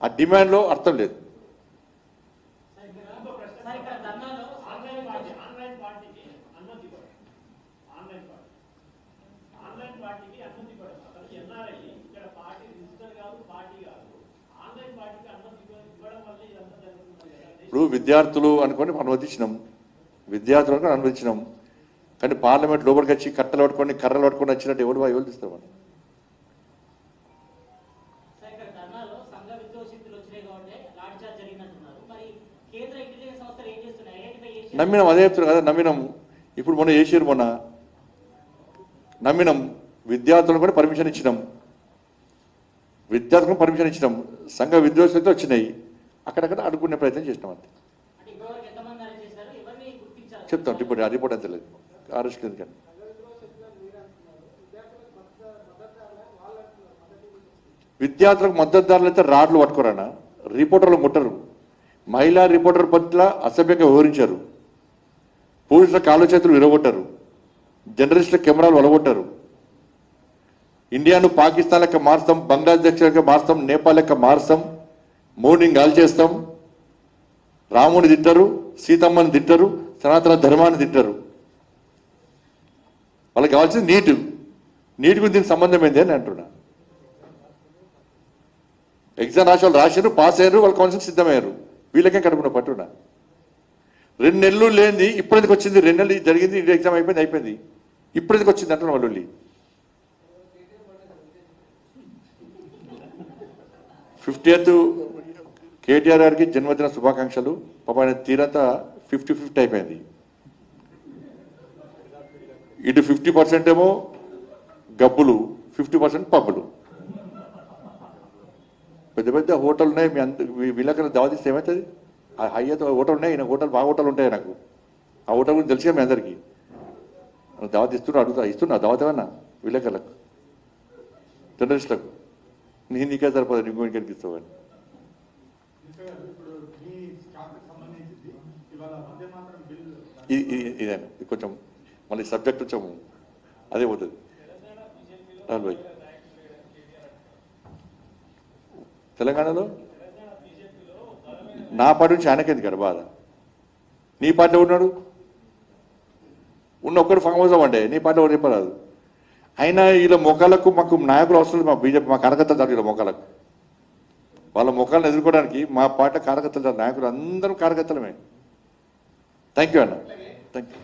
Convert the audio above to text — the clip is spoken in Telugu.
ఆ డిమాండ్లో అర్థం లేదు. ఇప్పుడు విద్యార్థులు అనుకొని అనుమతించినాం, విద్యార్థులు అనుకొని అనుమతించినాం. కానీ పార్లమెంట్ లోపలికి వచ్చి కట్టలు పట్టుకొని కర్రలు పట్టుకొని వచ్చినట్టు ఎవరు తీస్తామని. నమ్మినాం, అదే చెప్తున్నారు కదా, నమ్మినాం. ఇప్పుడు మొన్న చేసారు, మొన్న నమ్మినాం. విద్యార్థులను కూడా పర్మిషన్ ఇచ్చినాం, విద్యార్థులకు పర్మిషన్ ఇచ్చినాం. సంఘ విద్వేషాలతో వచ్చినాయి, అక్కడక్కడ అడుగుకునే ప్రయత్నం చేసినాం అంతే. చెప్తాం ఇప్పుడు ఆ రిపోర్ట్ అంత లేదు, అరెస్ట్ ఎందుకని. విద్యార్థులకు మద్దతుదారులు అయితే రాడ్లు పట్టుకోరానా, రిపోర్టర్లు ముట్టరు, మహిళా రిపోర్టర్ పట్ల అసభ్యంగా వివరించారు, పోలీసుల కాలు చేతులు విరగొట్టారు, జర్నలిస్టుల కెమెరాలు వలగొట్టారు. ఇండియాను పాకిస్తాన్ లెక్క మారుస్తాం, బంగ్లాదేశ్ లెక్క మారుస్తాం, నేపాల్ లెక్క మారుస్తాం, మోడీని గాలి చేస్తాం, రాముని తిట్టరు, సీతమ్మని తిట్టరు, సనాతన ధర్మాన్ని తిట్టరు. వాళ్ళకి కావాల్సింది నీటికి దీనికి సంబంధం ఏంది అని అంటున్నా. ఎగ్జామ్ రాసి వాళ్ళు రాశారు, పాస్ అయ్యారు, వాళ్ళు కౌన్సిల్ సిద్ధమయ్యారు, వీళ్ళకే కడుపున పట్టున్నా. 2 నెలలు లేనిది ఇప్పుడు ఎందుకు వచ్చింది? 2 నెలలు జరిగింది, ఎగ్జామ్ అయిపోయింది, ఇప్పుడు ఎందుకు వచ్చింది అంటున్నా వాళ్ళు. 50th కేటీఆర్ గారికి జన్మదిన శుభాకాంక్షలు. పాప ఆయన తీరంతా 50-50 అయిపోయింది. ఇటు 50% ఏమో గబ్బులు, 50% పబ్బులు. పెద్ద పెద్ద హోటల్ ఉన్నాయి, వీళ్ళకన్నా దావతిస్తే ఏమవుతుంది? హైయత్ హోటల్ ఉన్నాయి, హోటల్ బాగా హోటల్ ఉంటాయి నాకు. ఆ హోటల్ గురించి తెలిసిగా మీ అందరికీ. దావత్ ఇస్తున్నా దావత్ ఏమన్నా వీళ్ళకలకు జర్నలిస్టులకు. నీకే సరిపోదు, నీకు కనిపిస్తావు అని. ఇదే కొంచెం మళ్ళీ సబ్జెక్ట్ కొంచెం అదే పోతుంది. రాహుల్ భాయ్, తెలంగాణలో నా పార్టీ నుంచి ఆయనకేంది కదా బాధ? నీ పార్టీలో ఉన్నాడు, ఒక్కడు ఫామ్ హౌస్ అవ్వండి, నీ పార్టీలో ఒకటి చెప్పరాదు. అయినా వీళ్ళ మొక్కలకు మాకు నాయకులు అవసరం లేదు. మా బీజేపీ మా కార్యకర్తలు దాని వీళ్ళ మొక్కలకు, వాళ్ళ మొక్కలను ఎదుర్కోవడానికి మా పార్టీ కార్యకర్తలు నాయకులు అందరూ కార్యకర్తలమే. థ్యాంక్ యూ అన్న, థ్యాంక్ యూ.